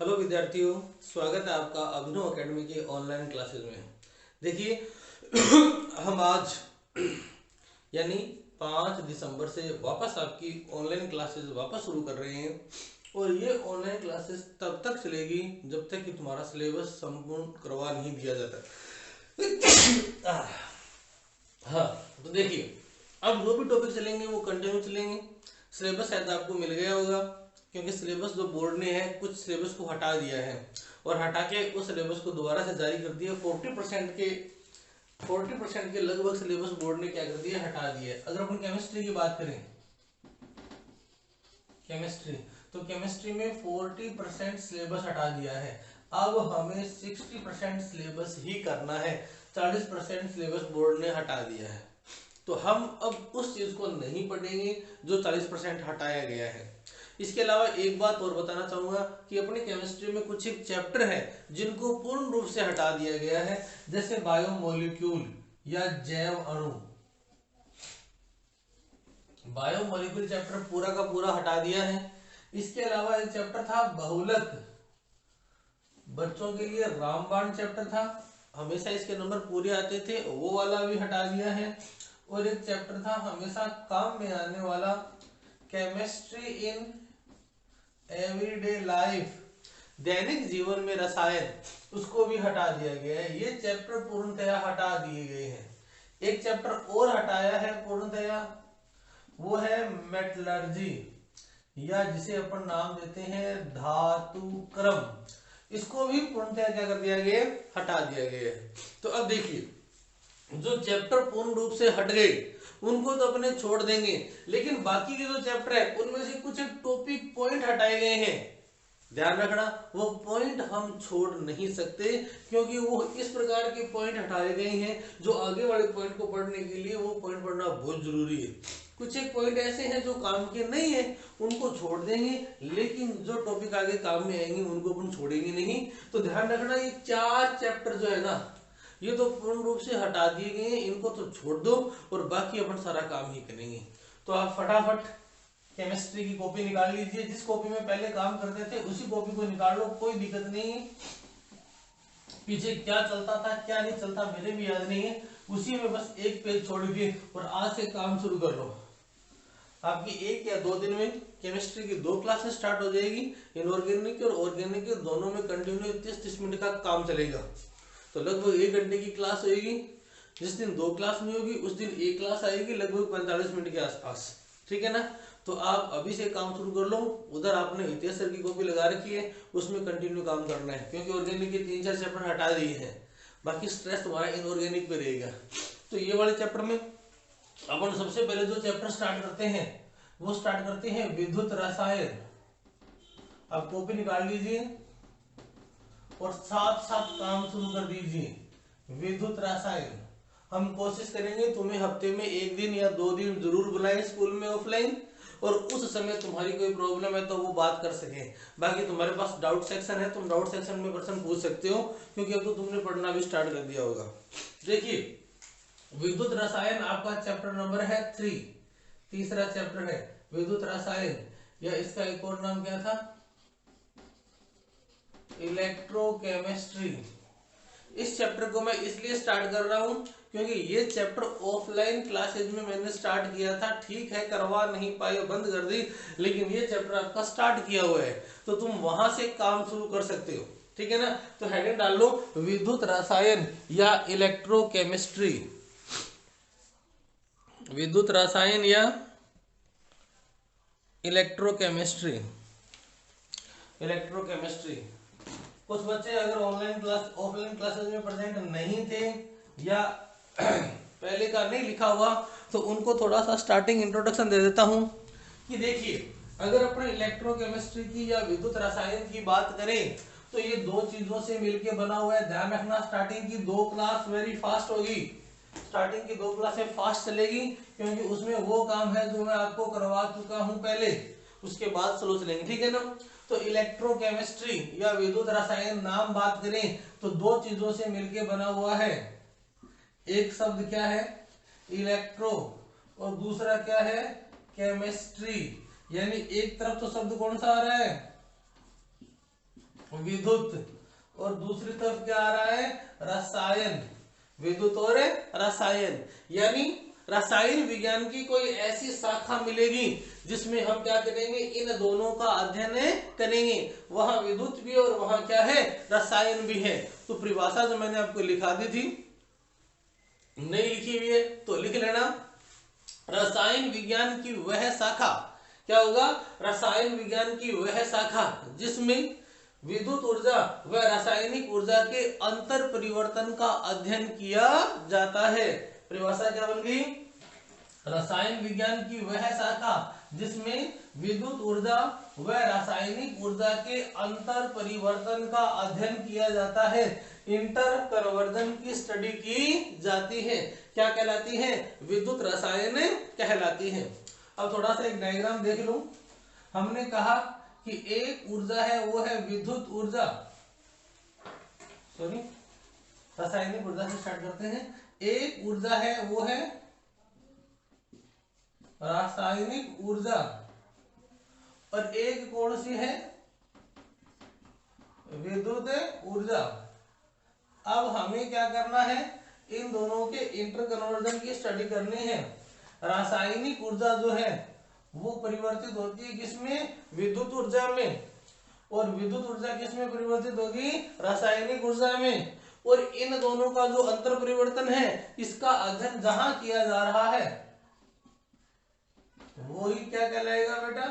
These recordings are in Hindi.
हेलो विद्यार्थियों, स्वागत है आपका अभिनव एकेडमी के ऑनलाइन क्लासेस में। देखिए हम आज यानी 5 दिसंबर से वापस आपकी ऑनलाइन क्लासेस वापस शुरू कर रहे हैं और ये ऑनलाइन क्लासेस तब तक चलेगी जब तक कि तुम्हारा सिलेबस संपूर्ण करवा नहीं दिया जाता। हाँ, तो देखिए अब जो भी टॉपिक चलेंगे वो कंटिन्यू चलेंगे। सिलेबस शायद आपको मिल गया होगा, क्योंकि सिलेबस जो बोर्ड ने है कुछ सिलेबस को हटा दिया है और हटा के उस सिलेबस को दोबारा से जारी कर दिया। 40% के लगभग सिलेबस बोर्ड ने क्या कर दिया, हटा दिया है। अगर अपन केमिस्ट्री की बात करें, केमिस्ट्री तो केमिस्ट्री में 40% सिलेबस हटा दिया है। अब हमें 60% सिलेबस ही करना है। 40% सिलेबस बोर्ड ने हटा दिया है, तो हम अब उस चीज को नहीं पढ़ेंगे जो 40% हटाया गया है। इसके अलावा एक बात और बताना चाहूंगा कि अपनी केमिस्ट्री में कुछ एक चैप्टर है जिनको पूर्ण रूप से हटा दिया गया है, जैसे बायोमोलिक्यूल या जैव अणु। बायोमोलिक्यूल चैप्टर पूरा का पूरा हटा दिया है। इसके अलावा एक चैप्टर था बहुलक, बच्चों के लिए रामबाण चैप्टर था, हमेशा इसके नंबर पूरे आते थे, वो वाला भी हटा दिया है। और एक चैप्टर था हमेशा काम में आने वाला, केमिस्ट्री इन एवरीडे लाइफ, दैनिक जीवन में रसायन, उसको भी हटा दिया गया है। ये चैप्टर पूर्णतया हटा दिए गए हैं। एक चैप्टर और हटाया है पूर्णतया, वो है मेटलर्जी, या जिसे अपन नाम देते हैं धातु क्रम। इसको भी पूर्णतया क्या कर दिया गया, हटा दिया गया है। तो अब देखिए जो चैप्टर पूर्ण रूप से हट गए उनको तो अपने छोड़ देंगे, लेकिन बाकी के जो चैप्टर है उनमें से कुछ टॉपिक पॉइंट हटाए गए हैं। ध्यान रखना, वो पॉइंट हम छोड़ नहीं सकते, क्योंकि वो इस प्रकार के पॉइंट हटाए गए हैं जो आगे वाले पॉइंट को पढ़ने के लिए वो पॉइंट पढ़ना बहुत जरूरी है। कुछ एक पॉइंट ऐसे हैं जो काम के नहीं है, उनको छोड़ देंगे, लेकिन जो टॉपिक आगे काम में आएंगे उनको अपन छोड़ेंगे नहीं। तो ध्यान रखना, ये 4 चैप्टर जो है ना, ये तो पूर्ण रूप से हटा दिए गए हैं, इनको तो छोड़ दो और बाकी अपन सारा काम ही करेंगे। तो आप फटाफट केमिस्ट्री की कॉपी निकाल लीजिए। जिस कॉपी में पहले काम करते थे उसी कॉपी को निकाल लो, कोई दिक्कत नहीं है। पीछे क्या चलता था क्या नहीं चलता मेरे भी याद नहीं है, उसी में बस एक पेज छोड़ के और आज से काम शुरू कर लो। आपकी 1 या 2 दिन में केमिस्ट्री की 2 क्लासेस स्टार्ट हो जाएगी। इनऑर्गेनिक और ऑर्गेनिक के दोनों में कंटिन्यू 30-30 मिनट का काम चलेगा, तो लगभग 1 घंटे की क्लास होगी। जिस दिन 2 क्लास नहीं होगी उस दिन 1 क्लास आएगी, लगभग 45 मिनट के आसपास। ठीक है ना, तो आप अभी से काम शुरू कर लो। उधर आपने इतिहास सर की कॉपी लगा रखी है, उसमें कंटिन्यू काम करना है, क्योंकि ऑर्गेनिक के 3-4 चैप्टर हटा दिए हैं, बाकी स्ट्रेस तुम्हारा इनऑर्गेनिक पे रहेगा। तो ये वाले चैप्टर में अपन सबसे पहले जो चैप्टर स्टार्ट करते हैं वो स्टार्ट करते हैं विद्युत रसायन। आप कॉपी निकाल लीजिए और साथ साथ काम शुरू कर दीजिए। विद्युत रसायन हम कोशिश करेंगे तुम्हें हफ्ते में 1 दिन या 2 दिन जरूर बुलाएं स्कूल में ऑफलाइन, और उस समय तुम्हारी कोई प्रॉब्लम है तो वो बात कर सके। बाकी तुम्हारे पास डाउट सेक्शन है, तुम डाउट सेक्शन में प्रश्न पूछ सकते हो, क्योंकि अब तो तुमने पढ़ना भी स्टार्ट कर दिया होगा। देखिए विद्युत रसायन आपका चैप्टर नंबर है 3, तीसरा चैप्टर है विद्युत रसायन, या इसका एक और नाम क्या था, इलेक्ट्रोकेमिस्ट्री। इस चैप्टर को मैं इसलिए स्टार्ट कर रहा हूं क्योंकि ये चैप्टर ऑफलाइन क्लासेज में मैंने स्टार्ट किया था, ठीक है करवा नहीं पाए, बंद कर दी, लेकिन ये चैप्टर आपका स्टार्ट किया हुआ है तो तुम वहां से काम शुरू कर सकते हो। ठीक है ना, तो हेडिंग डाल लो विद्युत रसायन या इलेक्ट्रोकेमिस्ट्री। विद्युत रसायन या इलेक्ट्रोकेमिस्ट्री। इलेक्ट्रोकेमिस्ट्री कुछ बच्चे अगर ऑफलाइन क्लासेस में प्रेजेंट नहीं थे या पहले का नहीं लिखा हुआ, तो उनको थोड़ा सा स्टार्टिंग इंट्रोडक्शन दे देता हूं कि देखिए अगर अपने इलेक्ट्रोकेमिस्ट्री की या विद्युत रसायन की बात करें तो ये 2 चीजों से मिलकर बना हुआ है। ध्यान रखना, स्टार्टिंग की 2 क्लास वेरी फास्ट होगी, स्टार्टिंग की 2 क्लासें फास्ट चलेगी, क्योंकि उसमें वो काम है जो मैं आपको करवा चुका हूं पहले, उसके बाद स्लो चलेंगे। ठीक है ना, तो इलेक्ट्रोकेमिस्ट्री या विद्युत रसायन नाम बात करें तो 2 चीजों से मिलकर बना हुआ है। एक शब्द क्या है, इलेक्ट्रो, और दूसरा क्या है, केमिस्ट्री। यानी एक तरफ तो शब्द कौन सा आ रहा है, विद्युत, और दूसरी तरफ क्या आ रहा है, रसायन। विद्युत और रसायन, यानी रसायन विज्ञान की कोई ऐसी शाखा मिलेगी जिसमें हम क्या करेंगे, इन दोनों का अध्ययन करेंगे। वहां विद्युत भी और वहां क्या है, रसायन भी है। तो परिभाषा जो मैंने आपको लिखा दी थी, नहीं लिखी हुई है तो लिख लेना। रसायन विज्ञान की वह शाखा, क्या होगा, रसायन विज्ञान की वह शाखा जिसमें विद्युत ऊर्जा व रासायनिक ऊर्जा के अंतर परिवर्तन का अध्ययन किया जाता है। परिभाषा क्या बन गई, रसायन विज्ञान की वह शाखा जिसमें विद्युत ऊर्जा व रासायनिक ऊर्जा के अंतर परिवर्तन का अध्ययन किया जाता है, इंटर कन्वर्जन की स्टडी की जाती है। क्या कहलाती है, विद्युत रसायन कहलाती है। अब थोड़ा सा एक डायग्राम देख लो। हमने कहा कि एक ऊर्जा है वो है विद्युत ऊर्जा, सॉरी रासायनिक ऊर्जा से स्टार्ट करते हैं। एक ऊर्जा है वो है रासायनिक ऊर्जा, और एक कौन सी है, विद्युत ऊर्जा। अब हमें क्या करना है, इन दोनों के इंटर कन्वर्जन की स्टडी करनी है। रासायनिक ऊर्जा जो है वो परिवर्तित होती है किसमें, विद्युत ऊर्जा में, और विद्युत ऊर्जा किसमें परिवर्तित होगी, रासायनिक ऊर्जा में। और इन दोनों का जो अंतर परिवर्तन है इसका अध्ययन जहां किया जा रहा है वो ही क्या कहलाएगा बेटा,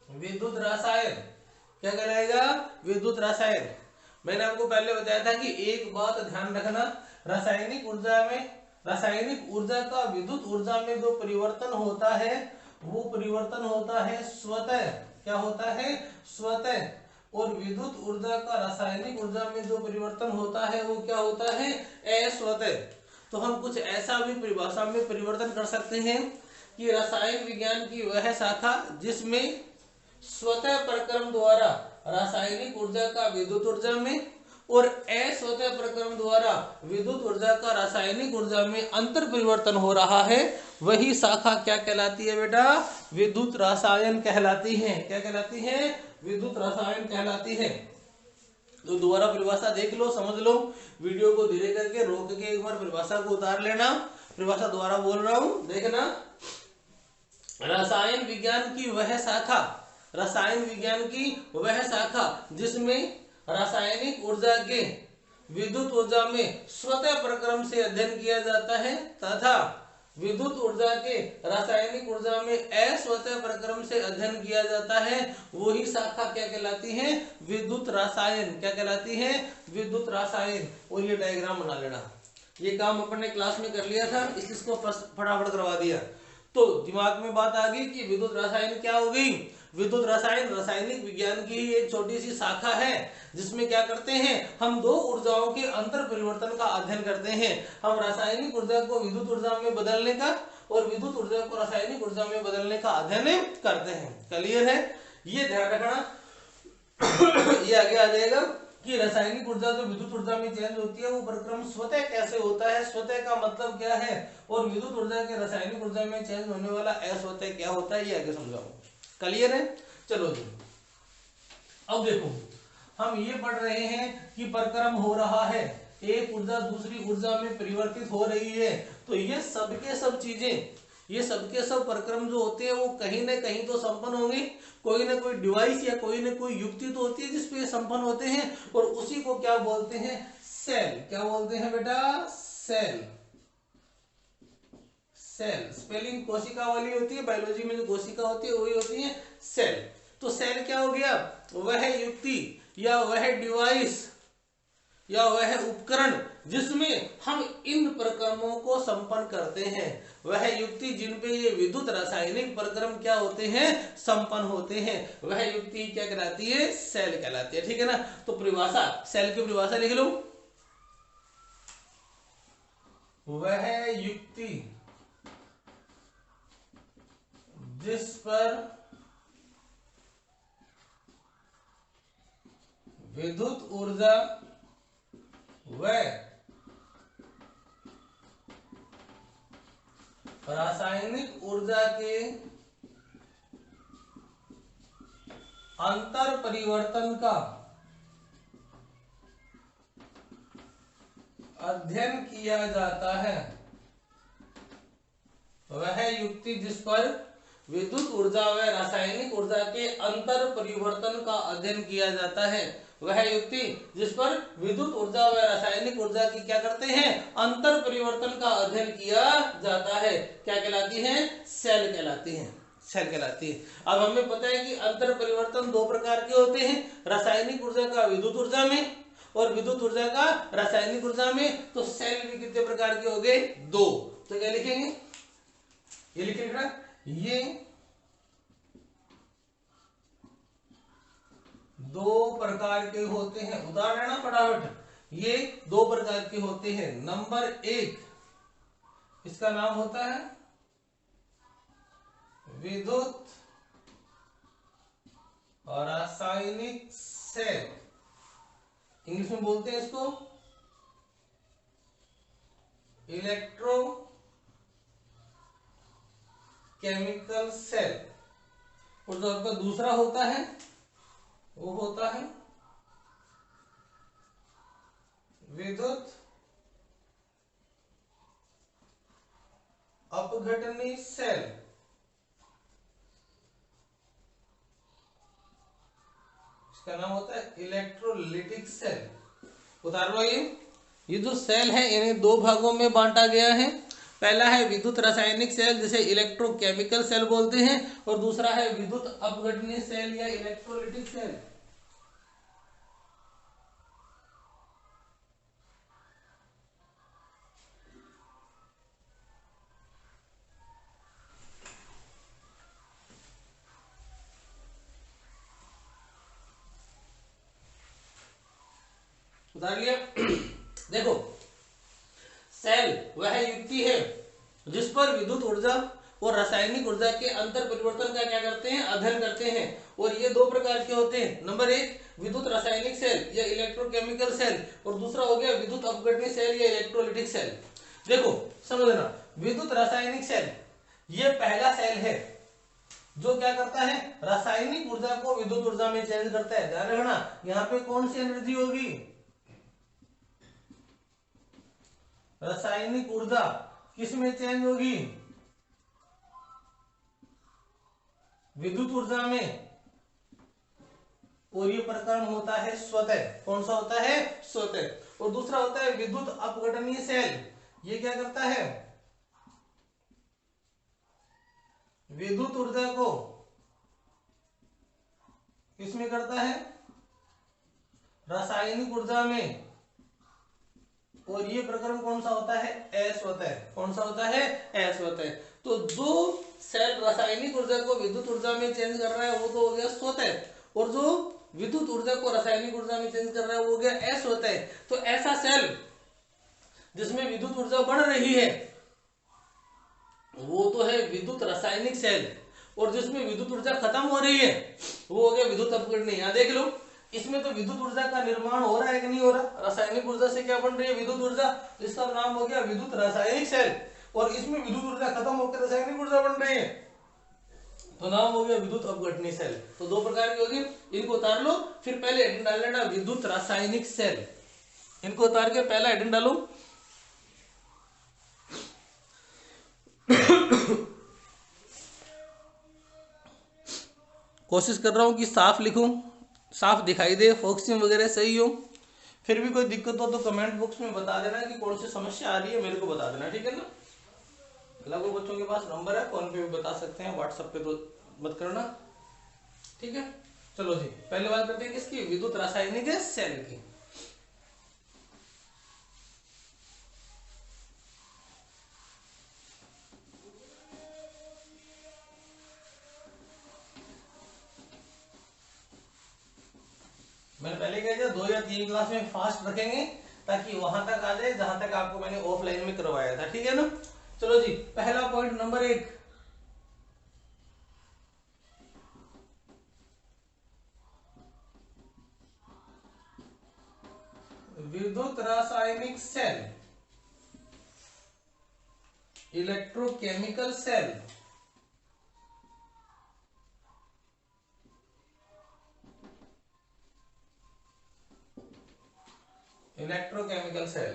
विद्युत रसायन। क्या कहलाएगा, विद्युत रसायन। मैंने आपको पहले बताया था कि एक बात ध्यान रखना, रासायनिक ऊर्जा में, रासायनिक ऊर्जा का विद्युत ऊर्जा में जो परिवर्तन होता है वो परिवर्तन होता है स्वतः। क्या होता है, स्वतः। और विद्युत ऊर्जा का रासायनिक ऊर्जा में जो परिवर्तन होता है वो क्या होता है, अस्वतः। तो हम कुछ ऐसा भी परिभाषा में परिवर्तन कर सकते हैं कि रसायन विज्ञान की वह शाखा जिसमें स्वतः प्रक्रम द्वारा रासायनिक ऊर्जा का विद्युत ऊर्जा में और अस्वतः प्रक्रम द्वारा विद्युत ऊर्जा का रासायनिक ऊर्जा में अंतर परिवर्तन हो रहा है, वही शाखा क्या कहलाती है बेटा, विद्युत रसायन कहलाती है। क्या कहलाती है, विद्युत रसायन कहलाती है। तो दोबारा परिभाषा देख लो, समझ लो, वीडियो को धीरे करके रोक के एक बार परिभाषा को उतार लेना। परिभाषा दोबारा बोल रहा हूं, देखना। रसायन विज्ञान की वह शाखा, रसायन विज्ञान की वह शाखा जिसमें रासायनिक ऊर्जा के विद्युत ऊर्जा में स्वतः प्रक्रम से अध्ययन किया जाता है तथा विद्युत ऊर्जा के रासायनिक ऊर्जा में अस्वतः प्रक्रम से अध्ययन किया जाता है, वही शाखा क्या कहलाती है, विद्युत रसायन। क्या कहलाती है, विद्युत रसायन। और ये डायग्राम बना लेना, ये काम अपन ने क्लास में कर लिया था इसलिए इसको फटाफट करवा दिया। तो दिमाग में बात आ गई कि विद्युत रसायन क्या हो गई, विद्युत रसायन रासायनिक विज्ञान की ही एक छोटी सी शाखा है जिसमें क्या करते हैं, हम दो ऊर्जाओं के अंतर परिवर्तन का अध्ययन करते हैं। हम रासायनिक ऊर्जा को विद्युत ऊर्जा में बदलने का और विद्युत ऊर्जा को रासायनिक ऊर्जा में बदलने का अध्ययन करते हैं। क्लियर है, ये ध्यान रखना। ये आगे आ जाएगा कि रासायनिक ऊर्जा जो विद्युत ऊर्जा में चेंज होती है वो प्रक्रम स्वतः कैसे होता है, स्वतः का मतलब क्या है, और विद्युत ऊर्जा के रासायनिक ऊर्जा में चेंज होने वाला अस्वतः क्या होता है, ये आगे समझाऊं। क्लियर है, चलो जी। अब देखो, हम ये पढ़ रहे हैं कि प्रक्रम हो रहा है, एक ऊर्जा दूसरी ऊर्जा में परिवर्तित हो रही है। तो ये सबके सब चीजें, ये सबके सब प्रक्रम जो होते हैं वो कहीं ना कहीं तो संपन्न होंगे, कोई ना कोई डिवाइस या कोई ना कोई युक्ति तो होती है जिसपे संपन्न होते हैं, और उसी को क्या बोलते हैं, सेल। क्या बोलते हैं बेटा, सेल। सेल स्पेलिंग कोशिका वाली होती है, बायोलॉजी में जो कोशिका होती है वही होती है सेल। तो सेल क्या हो गया, वह युक्ति या वह डिवाइस या वह उपकरण जिसमें हम इन प्रक्रमों को संपन्न करते हैं, वह युक्ति जिन पे ये विद्युत रासायनिक प्रक्रम क्या होते हैं, संपन्न होते हैं, वह युक्ति क्या कहलाती है, सेल कहलाती है। ठीक है ना। तो परिभाषा, सेल की परिभाषा लिख लो, वह युक्ति जिस पर विद्युत ऊर्जा व रासायनिक ऊर्जा के अंतर परिवर्तन का अध्ययन किया जाता है वह युक्ति जिस पर विद्युत ऊर्जा व रासायनिक ऊर्जा के अंतर परिवर्तन का अध्ययन किया जाता है, वह युक्ति जिस पर विद्युत ऊर्जा व रासायनिक ऊर्जा की क्या करते हैं, अंतर परिवर्तन का अध्ययन किया जाता है, क्या कहलाती है, सेल कहलाती है, सेल कहलाती है। अब हमें पता है कि अंतर परिवर्तन दो प्रकार के होते हैं, रासायनिक ऊर्जा का विद्युत ऊर्जा में और विद्युत ऊर्जा का रासायनिक ऊर्जा में। तो सेल भी कितने प्रकार के हो गए, दो। तो क्या लिखेंगे, ये लिखेंगे ना, ये दो प्रकार के होते हैं, उदाहरण ना फटाफट, ये दो प्रकार के होते हैं। नंबर एक, इसका नाम होता है विद्युत और रासायनिक सेल, इंग्लिश में बोलते हैं इसको इलेक्ट्रो केमिकल सेल। और जो आपका दूसरा होता है वो होता है विद्युत अपघटनी सेल। इसका नाम होता है इलेक्ट्रोलिटिक सेल। उदाहरण, ये जो सेल है इन्हें दो भागों में बांटा गया है। पहला है विद्युत रासायनिक सेल जिसे इलेक्ट्रोकेमिकल सेल बोलते हैं, और दूसरा है विद्युत अपघटनीय सेल या इलेक्ट्रोलिटिक सेल। उदाहरण लिया देखो, सेल वह युक्ति है जिस पर विद्युत ऊर्जा और रासायनिक ऊर्जा के अंतर परिवर्तन का क्या करते हैं, अध्ययन करते हैं। और ये दो प्रकार के होते हैं, नंबर एक विद्युत रासायनिक सेल या इलेक्ट्रोकेमिकल सेल, और दूसरा हो गया विद्युत अपघटनीय सेल या इलेक्ट्रोलिटिक सेल। देखो समझना, विद्युत रासायनिक सेल ये पहला सेल है जो क्या करता है, रासायनिक ऊर्जा को विद्युत ऊर्जा में चेंज करता है। ध्यान रखना, यहाँ पे कौन सी एनर्जी होगी, रासायनिक ऊर्जा किस में चेंज होगी, विद्युत ऊर्जा में। और ये प्रकरण होता है स्वतः, कौन सा होता है, स्वतः। और दूसरा होता है विद्युत अपघटनीय सेल, ये क्या करता है, विद्युत ऊर्जा को किसमें करता है, रासायनिक ऊर्जा में। और ये प्रकरण कौन सा होता है, अस्वतः। कौन सा होता है, अस्वतः। तो जो सेल रासायनिक ऊर्जा को विद्युत ऊर्जा में चेंज कर रहा है वो तो हो गया स्वतः, और जो विद्युत ऊर्जा को रासायनिक ऊर्जा में चेंज कर रहा है वो हो गया अस्वतः। तो ऐसा सेल जिसमें विद्युत ऊर्जा बढ़ रही है वो तो है विद्युत रासायनिक सेल, और जिसमें विद्युत ऊर्जा खत्म हो रही है वो हो गया विद्युत अपघटनीय। यहाँ देख लो, इसमें तो विद्युत ऊर्जा का निर्माण हो रहा है कि नहीं हो रहा, रासायनिक ऊर्जा से क्या बन रही है, विद्युत ऊर्जा, इसका नाम हो गया विद्युत रासायनिक सेल। और इसमें विद्युत ऊर्जा खत्म होकर रासायनिक ऊर्जा बन रही है तो नाम हो गया विद्युत अपघटनीय सेल। तो दो प्रकार की होगी, इनको उतार लो, फिर पहले हेडिंग डाल लेना विद्युत रासायनिक सेल। इनको उतार के पहला हेडिंग डालो कोशिश कर रहा हूं कि साफ लिखूं, साफ दिखाई दे, फोकसिंग वगैरह सही हो। फिर भी कोई दिक्कत हो तो कमेंट बॉक्स में बता देना कि कौन सी समस्या आ रही है, मेरे को बता देना, ठीक है ना। लगभग बच्चों के पास नंबर है, फोन पे भी बता सकते हैं, व्हाट्सएप पे तो मत करना, ठीक है। चलो जी, पहले बात करते हैं किसकी, विद्युत रासायनिक सेल की। मैंने पहले कह दिया 2 या 3 क्लास में फास्ट रखेंगे ताकि वहां तक आ जाए जहां तक आपको मैंने ऑफलाइन में करवाया था, ठीक है ना। चलो जी, पहला पॉइंट नंबर 1, विद्युत रासायनिक सेल, इलेक्ट्रोकेमिकल सेल इलेक्ट्रोकेमिकल सेल।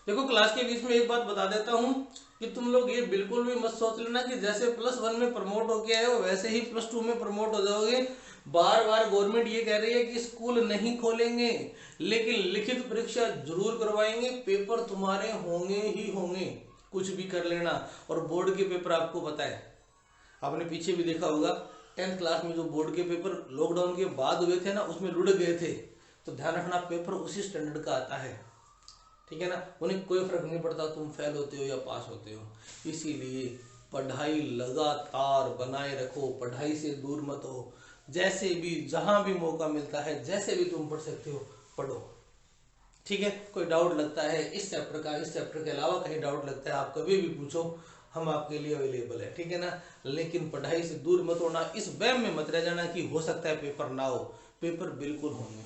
देखो क्लास के बीच में एक बात बता देता हूं कि तुम लोग ये बिल्कुल भी मत सोच लेना कि जैसे +1 में प्रमोट होके आए हो वैसे ही +2 में प्रमोट हो जाओगे। बार बार गवर्नमेंट ये कह रही है कि स्कूल नहीं खोलेंगे लेकिन लिखित परीक्षा जरूर करवाएंगे, पेपर तुम्हारे होंगे ही होंगे, कुछ भी कर लेना। और बोर्ड के पेपर आपको पता है, आपने पीछे भी देखा होगा 10th क्लास में जो बोर्ड के पेपर लॉकडाउन के बाद हुए थे ना, उसमें रुड़ गए थे। तो ध्यान रखना पेपर उसी स्टैंडर्ड का आता है, ठीक है ना। उन्हें कोई फर्क नहीं पड़ता तुम फेल होते हो या पास होते हो। इसीलिए पढ़ाई लगातार बनाए रखो, पढ़ाई से दूर मत हो। जैसे भी जहां भी मौका मिलता है, जैसे भी तुम पढ़ सकते हो पढ़ो, ठीक है। कोई डाउट लगता है इस चैप्टर का, इस चैप्टर के अलावा कहीं डाउट लगता है, आप कभी भी पूछो, हम आपके लिए अवेलेबल है, ठीक है ना। लेकिन पढ़ाई से दूर मत होना, इस वहम में मत रह जाना कि हो सकता है पेपर ना हो, पेपर बिल्कुल होंगे।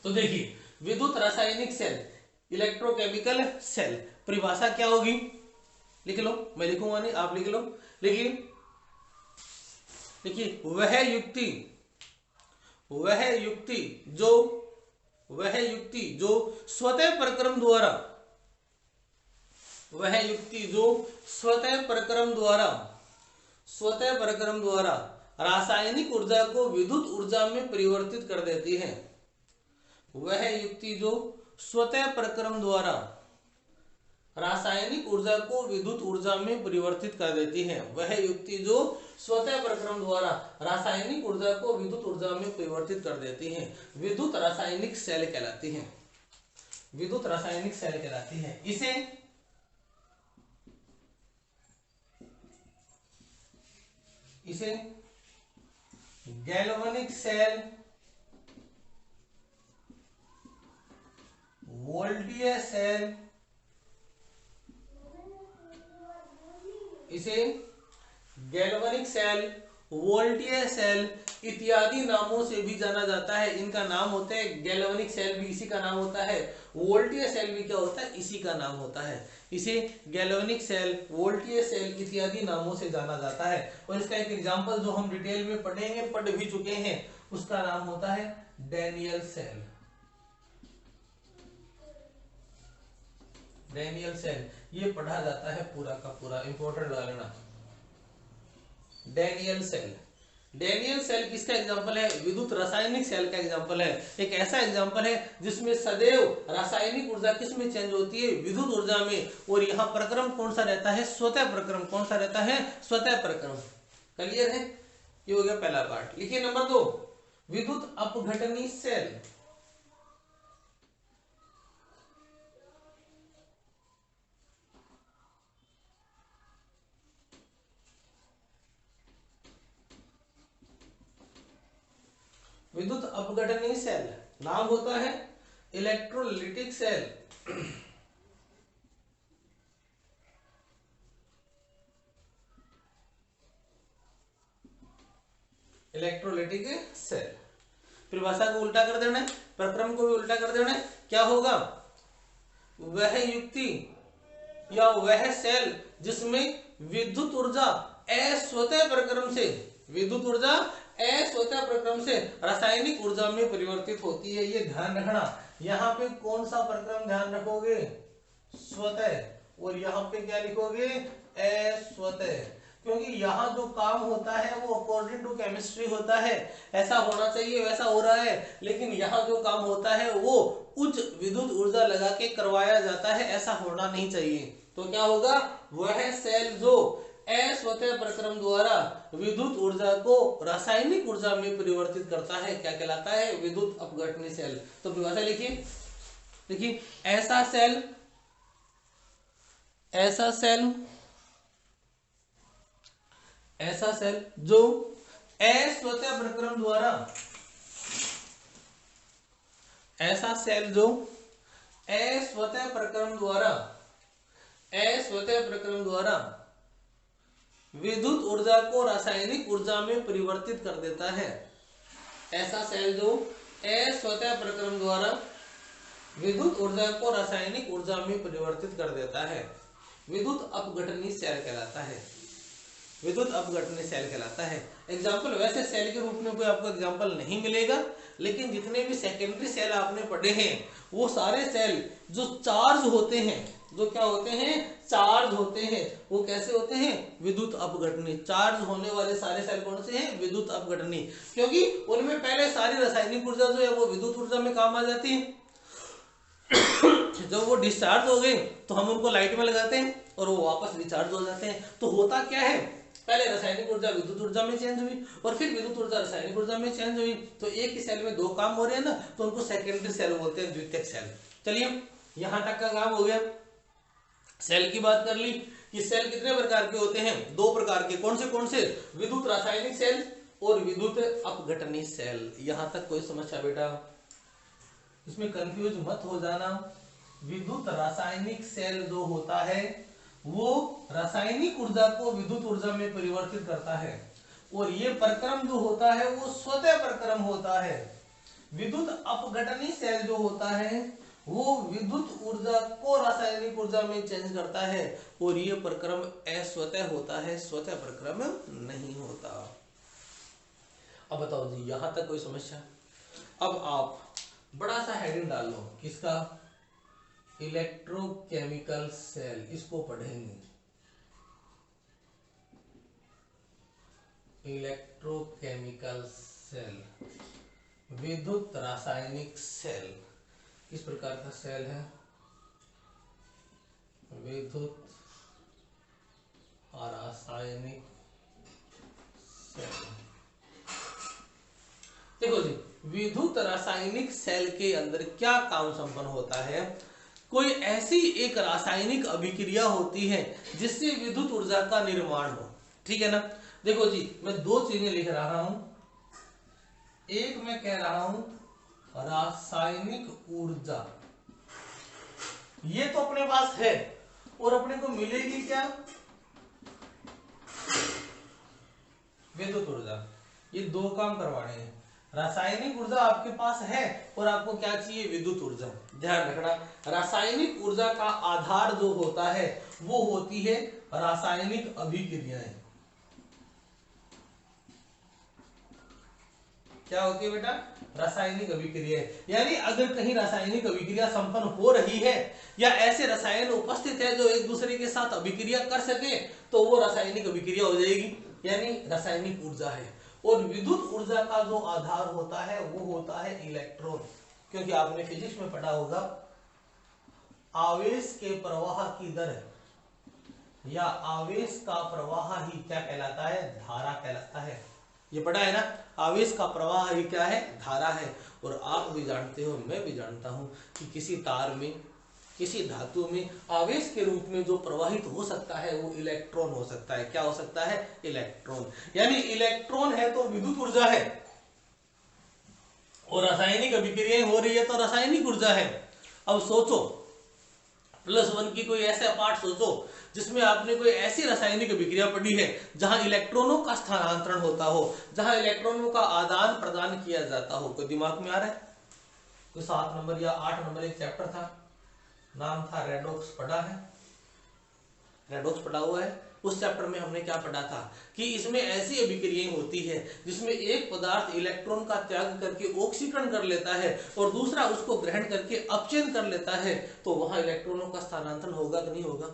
तो देखिए विद्युत रासायनिक सेल, इलेक्ट्रोकेमिकल सेल, परिभाषा क्या होगी, लिख लो, मैं लिखूंगा नहीं, आप लिख लो। देखिए वह युक्ति जो स्वतः प्रक्रम द्वारा रासायनिक ऊर्जा को विद्युत ऊर्जा में परिवर्तित कर देती है। वह युक्ति जो स्वतः प्रक्रम द्वारा रासायनिक ऊर्जा को विद्युत ऊर्जा में परिवर्तित कर देती है। वह युक्ति जो स्वतः प्रक्रम द्वारा रासायनिक ऊर्जा को विद्युत ऊर्जा में परिवर्तित कर देती है, विद्युत रासायनिक सेल कहलाती है। विद्युत रासायनिक सेल कहलाती है। इसे गैल्वेनिक सेल, वोल्टीय सेल, इसे गैल्वेनिक सेल, वोल्टीय सेल इत्यादि नामों से भी जाना जाता है। इनका नाम होता है गैल्वेनिक सेल भी इसी का नाम होता है, वोल्टीय सेल भी क्या होता है, इसी का नाम होता है। इसे गैल्वेनिक सेल, वोल्टीय सेल इत्यादि नामों से जाना जाता है। और इसका एक एग्जांपल जो हम डिटेल में पढ़ेंगे, पढ़ भी चुके हैं, उसका नाम होता है डैनियल सेल। डैनियल सेल ये पढ़ा जाता है पूरा का पूरा, इंपॉर्टेंट लगा लेना। डैनियल सेल किसका एग्जांपल है, विद्युत रासायनिक सेल का एग्जांपल है। एक ऐसा एग्जांपल है जिसमें सदैव रासायनिक ऊर्जा किस में चेंज होती है, विद्युत ऊर्जा में। और यहाँ प्रक्रम कौन सा रहता है, स्वतः प्रक्रम। कौन सा रहता है, स्वतः प्रक्रम। क्लियर है, ये हो गया पहला पार्ट। लिखिए नंबर 2, विद्युत अपघटनी सेल। विद्युत अपघटनी सेल नाम होता है इलेक्ट्रोलिटिक सेल। इलेक्ट्रोलिटिक सेल, परिभाषा को उल्टा कर देना है, प्रक्रम को भी उल्टा कर देना है। क्या होगा, वह युक्ति या वह सेल जिसमें विद्युत ऊर्जा अस्वतः प्रक्रम से, विद्युत ऊर्जा अस्वतः प्रक्रम से रासायनिक ऊर्जा में परिवर्तित होती है। ये ध्यान रखना, यहाँ पे कौन सा प्रक्रम ध्यान रखोगे, स्वतः। और यहाँ पे क्या लिखोगे, अस्वतः। क्योंकि यहाँ जो काम होता है वो अकॉर्डिंग टू केमिस्ट्री होता है, ऐसा होना चाहिए वैसा हो रहा है। लेकिन यहाँ जो काम होता है वो उच्च विद्युत ऊर्जा लगा के करवाया जाता है, ऐसा होना नहीं चाहिए। तो क्या होगा, वह सेल जो अस्वतः प्रक्रम द्वारा विद्युत ऊर्जा को रासायनिक ऊर्जा में परिवर्तित करता है, क्या कहलाता है, विद्युत अपघटनी सेल। तो परिभाषा लिखिए, ऐसा सेल जो अस्वतः प्रक्रम द्वारा, ऐसा सेल जो अस्वतः प्रक्रम द्वारा विद्युत ऊर्जा को रासायनिक ऊर्जा में परिवर्तित कर देता है। ऐसा सेल जो अस्वतः प्रक्रम द्वारा विद्युत ऊर्जा को रासायनिक ऊर्जा में परिवर्तित कर देता है, विद्युत अपघटनी सेल कहलाता है। विद्युत अपघटनी सेल कहलाता है। एग्जाम्पल वैसे सेल के रूप में कोई आपको एग्जाम्पल नहीं मिलेगा, लेकिन जितने भी सेकेंडरी सेल आपने पढ़े हैं वो सारे सेल जो चार्ज होते हैं, जो क्या होते हैं, चार्ज होते हैं, वो कैसे होते हैं, विद्युत अपघटनी। चार्ज होने वाले सारे सेल कौन से हैं, विद्युत अपघटनी, क्योंकि उनमें पहले सारी रासायनिक ऊर्जा जो है वो विद्युत ऊर्जा में काम आ जाती है। जब वो डिस्चार्ज हो गए तो हम उनको लाइट में लगाते हैं और वो वापस रिचार्ज हो जाते हैं। तो होता क्या है, पहले रासायनिक ऊर्जा विद्युत ऊर्जा में चेंज हुई और फिर विद्युत ऊर्जा रासायनिक ऊर्जा में चेंज हुई। तो एक ही सेल में दो काम हो रहे हैं ना, तो उनको सेकेंडरी सेल बोलते हैं, द्वितीयक सेल। चलिए यहां तक का काम हो गया। सेल की बात कर ली कि सेल कितने प्रकार के होते हैं, दो प्रकार के। कौन से, विद्युत रासायनिक सेल और विद्युत अपघटनी सेल। यहां तक कोई समस्या बेटा, इसमें कंफ्यूज मत हो जाना। विद्युत रासायनिक सेल जो होता है वो रासायनिक ऊर्जा को विद्युत ऊर्जा में परिवर्तित करता है, और ये प्रक्रम जो होता है वो स्वतः प्रक्रम होता है। विद्युत अपघटनी सेल जो होता है वो विद्युत ऊर्जा को रासायनिक ऊर्जा में चेंज करता है, और ये प्रक्रम अस्वतः होता है, स्वतः प्रक्रम नहीं होता। अब बताओ जी, यहां तक कोई समस्या? अब आप बड़ा सा हेडिंग डाल लो, किसका, इलेक्ट्रोकेमिकल सेल, इसको पढ़ेंगे। इलेक्ट्रोकेमिकल सेल, विद्युत रासायनिक सेल, किस प्रकार का सेल है, विद्युत रासायनिक सेल। देखो जी, विद्युत रासायनिक सेल के अंदर क्या काम संपन्न होता है, कोई ऐसी एक रासायनिक अभिक्रिया होती है जिससे विद्युत ऊर्जा का निर्माण हो, ठीक है ना। देखो जी, मैं दो चीजें लिख रहा हूं, एक मैं कह रहा हूं रासायनिक ऊर्जा, ये तो अपने पास है और अपने को मिलेगी क्या, विद्युत ऊर्जा। ये दो काम करवाने हैं, रासायनिक ऊर्जा आपके पास है और आपको क्या चाहिए, विद्युत ऊर्जा। ध्यान रखना, रासायनिक ऊर्जा का आधार जो होता है वो होती है रासायनिक अभिक्रियाएं। क्या होती है बेटा, रासायनिक अभिक्रियाएं। यानी अगर कहीं रासायनिक अभिक्रिया संपन्न हो रही है या ऐसे रसायन उपस्थित है जो एक दूसरे के साथ अभिक्रिया कर सके, तो वो रासायनिक अभिक्रिया हो जाएगी, यानी रासायनिक ऊर्जा है। और विद्युत ऊर्जा का जो आधार होता है वो होता है इलेक्ट्रॉन, क्योंकि आपने फिजिक्स में पढ़ा होगा आवेश के प्रवाह की दर या आवेश का प्रवाह ही क्या कहलाता है, धारा कहलाता है। ये पढ़ा है ना, आवेश का प्रवाह ही क्या है, धारा है। और आप भी जानते हो, मैं भी जानता हूं कि किसी तार में, किसी धातु में आवेश के रूप में जो प्रवाहित हो सकता है वो इलेक्ट्रॉन हो सकता है। क्या हो सकता है, इलेक्ट्रॉन। यानी इलेक्ट्रॉन है तो विद्युत ऊर्जा है, और रासायनिक अभिक्रियाएं हो रही है तो रासायनिक ऊर्जा है। अब सोचो, +1 की कोई ऐसा पार्ट सोचो जिसमें आपने कोई ऐसी रासायनिक अभिक्रिया पढ़ी है जहां इलेक्ट्रॉनों का स्थानांतरण होता हो, जहां इलेक्ट्रॉनों का आदान प्रदान किया जाता हो। कोई दिमाग में आ रहा है? कोई 7 नंबर या 8 नंबर एक चैप्टर था, नाम था रेडॉक्स, पढ़ा है? रेडॉक्स पढ़ा हुआ है। उस चैप्टर में हमने क्या पढ़ा था कि इसमें ऐसी अभिक्रियाएं होती है जिसमें एक पदार्थ इलेक्ट्रॉन का त्याग करके ऑक्सीकरण कर लेता है और दूसरा उसको ग्रहण करके अपचयन कर लेता है, तो वहां इलेक्ट्रॉनों का स्थानांतरण होगा कि नहीं होगा।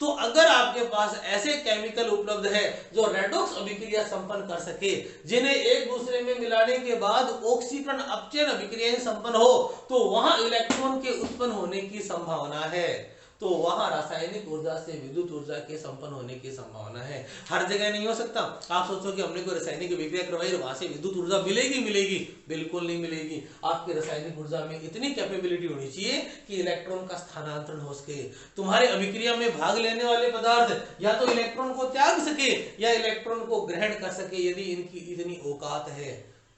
तो अगर आपके पास ऐसे केमिकल उपलब्ध है जो रेडॉक्स अभिक्रिया संपन्न कर सके, जिन्हें एक दूसरे में मिलाने के बाद ऑक्सीकरण अपचयन अभिक्रियाएं संपन्न हो, तो वहां इलेक्ट्रॉन के उत्पन्न होने की संभावना है। तो वहां रासायनिक ऊर्जा से विद्युत ऊर्जा के संपन्न होने की संभावना है। हर जगह नहीं हो सकता। आप सोचो कि हमने कोई रासायनिक अभिक्रिया करवाई, वहां से विद्युत ऊर्जा मिलेगी? बिल्कुल नहीं मिलेगी। आपकी रासायनिक ऊर्जा में इतनी कैपेबिलिटी होनी चाहिए कि इलेक्ट्रॉन का स्थानांतरण हो सके। तुम्हारे अभिक्रिया में भाग लेने वाले पदार्थ या तो इलेक्ट्रॉन को त्याग सके या इलेक्ट्रॉन को ग्रहण कर सके। यदि इनकी इतनी औकात है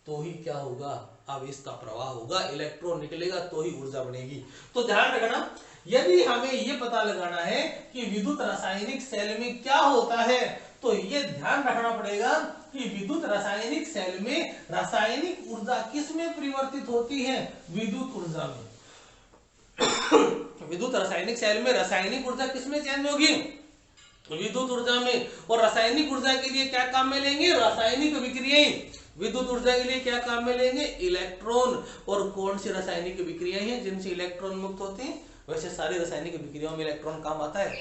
तो ही क्या होगा, आवेश का प्रवाह होगा, इलेक्ट्रॉन निकलेगा तो ही ऊर्जा बनेगी। तो ध्यान रखना, यदि हमें यह पता लगाना है कि विद्युत रासायनिक सेल में क्या होता है, तो यह ध्यान रखना पड़ेगा कि विद्युत रासायनिक सेल में रासायनिक ऊर्जा किस में परिवर्तित होती है, विद्युत ऊर्जा में। विद्युत रासायनिक सेल में रासायनिक ऊर्जा किस में चेंज होगी, विद्युत ऊर्जा में। और रासायनिक ऊर्जा के लिए क्या काम में लेंगे, रासायनिक अभिक्रियाएं। विद्युत ऊर्जा के लिए क्या काम में लेंगे? इलेक्ट्रॉन। और कौन सी रासायनिक विक्रियाएं हैं जिनसे इलेक्ट्रॉन मुक्त होते हैं? वैसे सारी रासायनिक विक्रियाओं में इलेक्ट्रॉन काम आता है,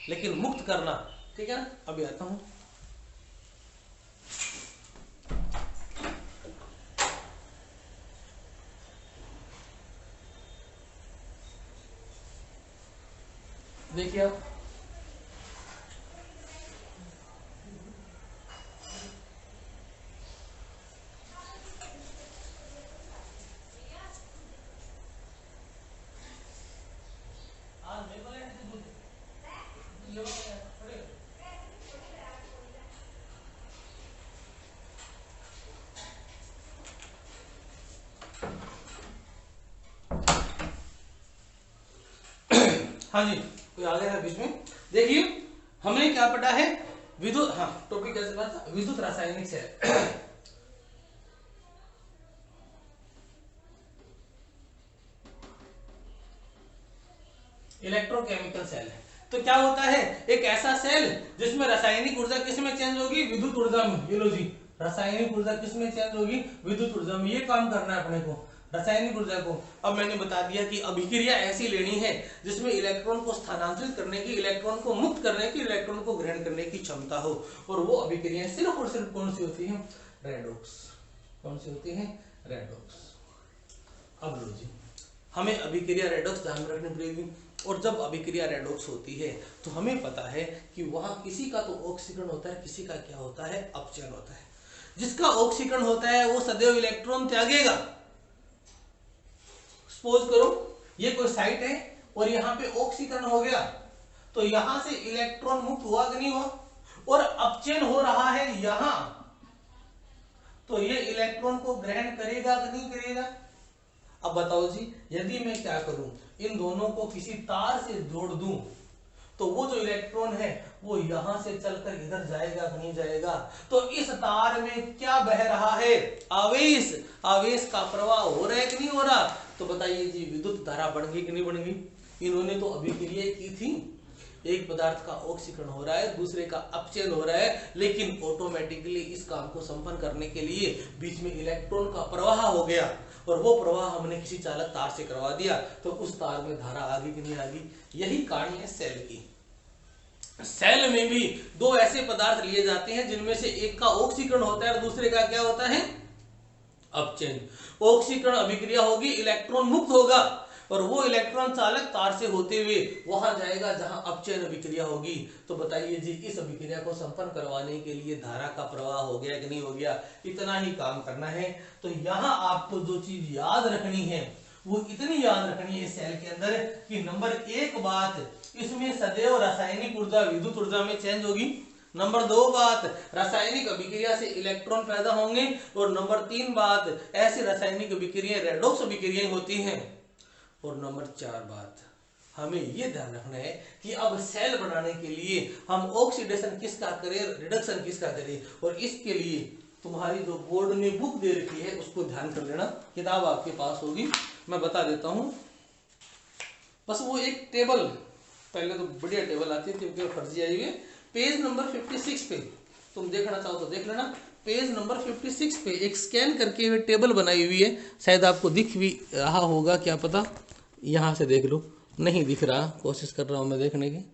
लेकिन मुक्त करना, ठीक है ना। अभी आता हूं। देखिए आप, हाँ जी, कोई आ गया है बीच में। देखिए हमने क्या पढ़ा है? विद्युत, हाँ टॉपिक कैसे पढ़ा था? विद्युत रासायनिक सेल। इलेक्ट्रोकेमिकल सेल है। तो क्या होता है? एक ऐसा सेल जिसमें रासायनिक ऊर्जा किस में चेंज होगी? विद्युत ऊर्जा में। ये लो जी, रासायनिक ऊर्जा किस में चेंज होगी? विद्युत ऊर्जा में। ये काम करना है अपने को, रासायनिक ऊर्जा को। अब मैंने बता दिया कि अभिक्रिया ऐसी लेनी है जिसमें इलेक्ट्रॉन को स्थानांतरित करने की, इलेक्ट्रॉन को मुक्त करने की, इलेक्ट्रॉन को ग्रहण करने की क्षमता हो। और वो अभिक्रियाएं सिर्फ और सिर्फ कौन सी होती है? रेडॉक्स। कौन सी होती है? रेडॉक्स। अब लो जी, हमें अभिक्रिया रेडॉक्स ध्यान में रखनी पड़ेगी। और जब अभिक्रिया रेडॉक्स होती है तो हमें पता है कि वहां किसी का तो ऑक्सीकरण होता है, किसी का क्या होता है? अपचयन होता है। जिसका ऑक्सीकरण होता है वो सदैव इलेक्ट्रॉन त्यागेगा। सपोज करो ये कोई साइट है और यहाँ पे ऑक्सीकरण हो गया, तो यहां से इलेक्ट्रॉन मुक्त हुआ कि नहीं हुआ? और अपचयन हो रहा है यहां, तो ये इलेक्ट्रॉन को ग्रहण करेगा कि नहीं करेगा? अब बताओ जी, यदि मैं क्या करूं, इन दोनों को किसी तार से जोड़ दूं, तो वो जो इलेक्ट्रॉन है वो यहां से चलकर इधर जाएगा कि नहीं जाएगा? तो इस तार में क्या बह रहा है? आवेश। आवेश का प्रवाह हो रहा है कि नहीं हो रहा? तो बताइए जी, विद्युत धारा बढ़ गई कि नहीं बढ़ गई? इन्होंने तो अभिक्रिया की थी, एक पदार्थ का ऑक्सीकरण हो रहा है, दूसरे का अपचयन हो रहा है, लेकिन ऑटोमेटिकली इस काम को संपन्न करने के लिए बीच में इलेक्ट्रॉन का प्रवाह हो गया, और वो प्रवाह हमने किसी चालक तार से करवा दिया, तो उस तार में धारा आ गई कि नहीं आ गई? यही कहानी है सेल की। सेल में भी दो ऐसे पदार्थ लिए जाते हैं जिनमें से एक का ऑक्सीकरण होता है और दूसरे का क्या होता है? अपचयन। ऑक्सीकरण अभिक्रिया होगी, इलेक्ट्रॉन मुक्त होगा, और वो इलेक्ट्रॉन चालक तार से होते हुए वहां जाएगा जहां अपचयन अभिक्रिया होगी। तो बताइए जी, इस अभिक्रिया को संपन्न करवाने के लिए धारा का प्रवाह हो गया कि नहीं हो गया? इतना ही काम करना है। तो यहाँ आपको जो चीज याद रखनी है वो इतनी याद रखनी है सेल के अंदर कि नंबर 1 बात, इसमें सदैव रासायनिक ऊर्जा विद्युत ऊर्जा में चेंज होगी। नंबर 2 बात, रासायनिक अभिक्रिया से इलेक्ट्रॉन पैदा होंगे। और नंबर 3 बात, ऐसी रासायनिक अभिक्रियाएं रेडॉक्स अभिक्रियाएं होती हैं। और नंबर 4 बात, हमें यह ध्यान रखना है कि अब सेल बनाने के लिए हम ऑक्सीडेशन किसका करें, रिडक्शन किसका करें। और इसके लिए तुम्हारी जो बोर्ड ने बुक दे रखी है उसको ध्यान कर लेना, किताब आपके पास होगी, मैं बता देता हूं। बस वो एक टेबल, पहले तो बढ़िया टेबल आती थी, क्योंकि फर्जी आई हुई है। पेज नंबर 56 पे तुम देखना चाहो तो देख लेना। पेज नंबर 56 पे एक स्कैन करके हुए टेबल बनाई हुई है, शायद आपको दिख भी रहा होगा, क्या पता। यहाँ से देख लो, नहीं दिख रहा, कोशिश कर रहा हूँ मैं देखने की।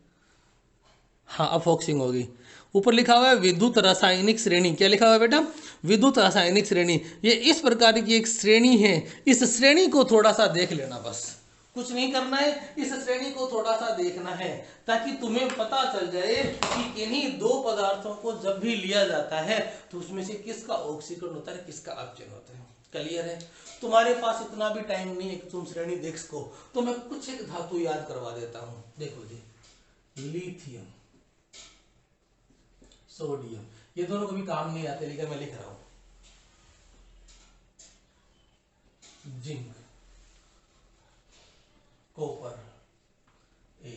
हाँ, अब फोकसिंग होगी। ऊपर लिखा हुआ है विद्युत रासायनिक श्रेणी। क्या लिखा हुआ है बेटा? विद्युत रासायनिक श्रेणी। ये इस प्रकार की एक श्रेणी है, इस श्रेणी को थोड़ा सा देख लेना, बस कुछ नहीं करना है, इस श्रेणी को थोड़ा सा देखना है, ताकि तुम्हें पता चल जाए कि इन्हीं दो पदार्थों को जब भी लिया जाता है तो उसमें से किसका ऑक्सीकरण होता है, किसका अपचयन होता है। क्लियर है? तुम्हारे पास इतना भी टाइम नहीं है कि तुम श्रेणी देख सको, तो मैं कुछ एक धातु याद करवा देता हूं। देखो जी, लिथियम, सोडियम, ये दोनों कभी काम नहीं आते, लेकिन मैं लिख रहा हूं। जिंक, कॉपर, ये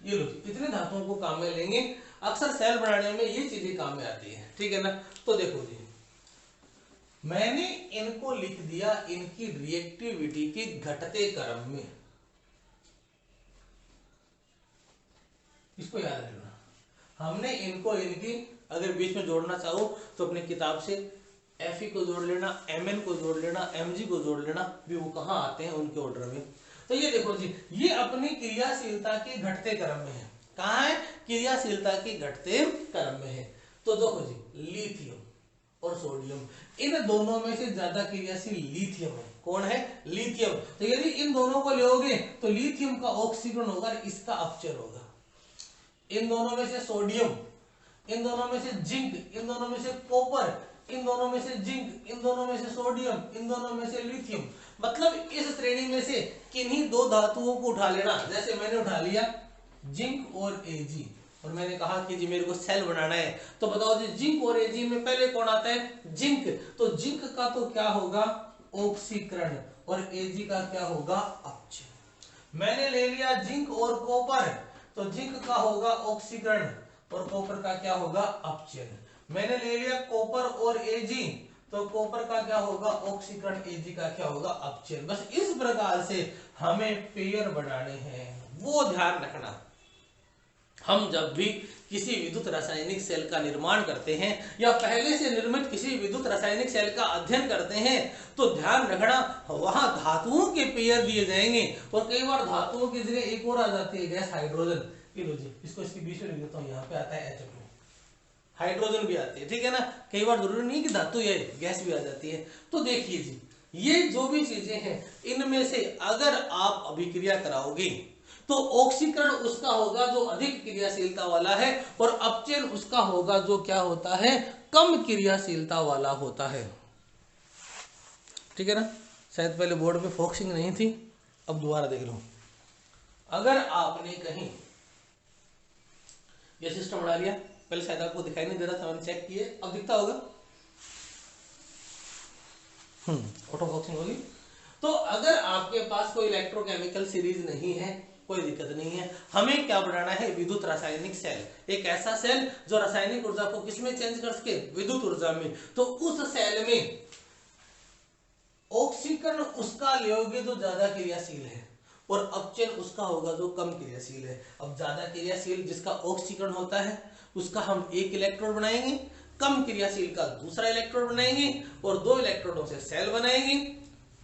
लो, इतने धातुओं को काम में लेंगे। अक्सर सेल बनाने में ये चीजें काम में आती है, ठीक है ना। तो देखो जी, मैंने इनको लिख दिया इनकी रिएक्टिविटी के घटते क्रम में, इसको याद रखना। हमने इनको इनकी, अगर बीच में जोड़ना चाहो तो अपनी किताब से Fe को जोड़ लेना, Mn को जोड़ लेना, Mg को जोड़ लेना, भी वो कहाँ आते हैं उनके ऑर्डर में। तो ये देखो जी, ये अपनी क्रियाशीलता के घटते क्रम में है। कहाँ है? क्रियाशीलता के घटते क्रम में है। तो देखो जी, लिथियम और सोडियम, इन दोनों में से ज्यादा क्रियाशील लिथियम है। कौन है? लिथियम। तो यदि इन दोनों को लोगे तो लिथियम का ऑक्सीकरण होगा, इसका अपचयन होगा। इन दोनों में से सोडियम, इन दोनों में से जिंक, इन दोनों में से कॉपर, इन दोनों में से जिंक, इन दोनों में से सोडियम, इन दोनों में से लिथियम। मतलब इस श्रेणी में से किन्हीं दो धातुओं को उठा लेना। जैसे मैंने उठा लिया जिंक और Ag, और मैंने कहा कि जी मेरे को सेल बनाना है, तो बताओ जी जिंक और Ag में पहले कौन आता है? जिंक। तो जिंक का तो क्या होगा? ऑक्सीकरण, और Ag का क्या होगा? अपचयन। मैंने ले लिया जिंक और कॉपर, तो जिंक का होगा ऑक्सीकरण और कॉपर का क्या होगा? अपचयन। मैंने ले लिया कॉपर और Ag, तो कॉपर का क्या होगा? ऑक्सीकरण, Ag का क्या होगा? अपचयन। बस इस प्रकार से हमें पेयर बनाने हैं, वो ध्यान रखना। हम जब भी किसी विद्युत रासायनिक सेल का निर्माण करते हैं या पहले से निर्मित किसी विद्युत रासायनिक सेल का अध्ययन करते हैं, तो ध्यान रखना वहां धातुओं के पेयर दिए जाएंगे, और कई बार धातुओं की जगह एक और आ जाती है, गैस हाइड्रोजन। लो जी, इसको इसके बीच में लिख देता हूँ, यहाँ पे आता है H2, हाइड्रोजन भी आती है, ठीक है ना। कई बार जरूरी नहीं कि धातु या गैस भी आ जाती है। तो देखिए जी, ये जो भी चीजें हैं, इनमें से अगर आप अभिक्रिया कराओगे तो ऑक्सीकरण उसका होगा जो अधिक क्रियाशीलता वाला है, और अपचयन उसका होगा जो क्या होता है? कम क्रियाशीलता वाला होता है, ठीक है ना। शायद पहले बोर्ड पे फोकसिंग नहीं थी, अब दोबारा देख लो। अगर आपने कहीं ये सिस्टम बना लिया, पहले शायद आपको दिखाई नहीं दे रहा था, मैंने चेक किए, अब दिखता होगा। ऑटो फोकसिंग होगी। तो अगर आपके पास कोई इलेक्ट्रोकेमिकल सीरीज नहीं है, कोई दिक्कत नहीं है। हमें क्या बनाना है? विद्युत रासायनिक सेल, एक ऐसा सेल जो रासायनिक ऊर्जा को किसमें चेंज कर सके? विद्युत ऊर्जा में। तो उस सेल में ऑक्सीकरण उसका लोगे जो ज्यादा क्रियाशील है, और अपचयन उसका होगा जो कम क्रियाशील है। अब ज्यादा क्रियाशील जिसका ऑक्सीकरण होता है उसका हम एक इलेक्ट्रोड बनाएंगे, कम क्रियाशील का दूसरा इलेक्ट्रोड बनाएंगे, और दो इलेक्ट्रोडों से सेल बनाएंगे।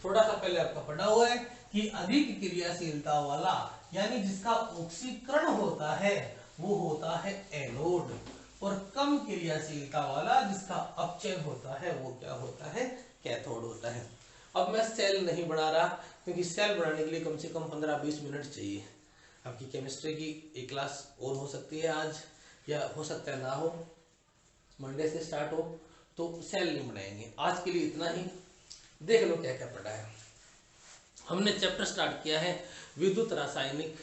थोड़ा सा पहले आपका पढ़ा हुआ है कि अधिक क्रियाशीलता वाला, यानी जिसका ऑक्सीकरण होता है, वो होता है एनोड, और कम क्रियाशीलता वाला जिसका अपचयन होता है, वो क्या होता है? कैथोड होता है। अब मैं सेल नहीं बना रहा, क्योंकि सेल बनाने के लिए कम से कम 15-20 मिनट चाहिए। आपकी केमिस्ट्री की एक क्लास और हो सकती है आज, या हो सकता है ना हो, मंडे से स्टार्ट हो, तो सेल नहीं बनाएंगे। आज के लिए इतना ही। देख लो क्या क्या पढ़ा है। हमने चैप्टर स्टार्ट किया है विद्युत रासायनिक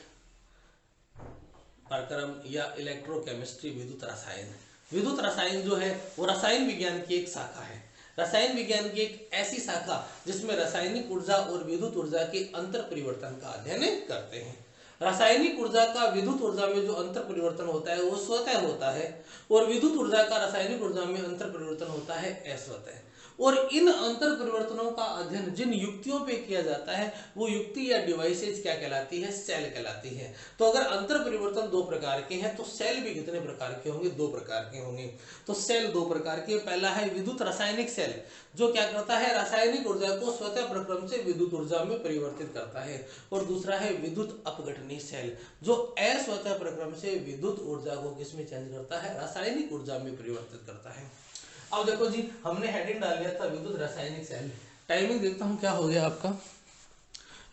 पाठ्यक्रम या इलेक्ट्रोकेमिस्ट्री विद्युत रसायन। विद्युत रसायन जो है वो रसायन विज्ञान की एक शाखा है। रसायन विज्ञान की एक ऐसी शाखा जिसमें रासायनिक ऊर्जा और विद्युत ऊर्जा के अंतर परिवर्तन का अध्ययन करते हैं। रासायनिक ऊर्जा का विद्युत ऊर्जा में जो अंतर परिवर्तन होता है वो स्वतः होता है, और विद्युत ऊर्जा का रासायनिक ऊर्जा में अंतर परिवर्तन होता है अस्वतः। और इन अंतर परिवर्तनों का अध्ययन जिन युक्तियों पे किया जाता है, वो युक्ति या डिवाइसेज क्या कहलाती है? सेल कहलाती है। तो अगर अंतर परिवर्तन दो प्रकार के हैं, तो सेल भी कितने प्रकार के होंगे? दो प्रकार के होंगे। तो सेल दो प्रकार के, पहला है विद्युत रासायनिक सेल, जो क्या करता है? रासायनिक ऊर्जा को स्वतः प्रक्रम से विद्युत ऊर्जा में परिवर्तित करता है। और दूसरा है विद्युत अपघटनी सेल, जो अस्वतः प्रक्रम से विद्युत ऊर्जा को किसमें चेंज करता है? रासायनिक ऊर्जा में परिवर्तित करता है। अब देखो जी, हमने हेडिंग डाल दिया था विद्युत रासायनिक सेल। टाइमिंग देखता हूँ क्या हो गया आपका।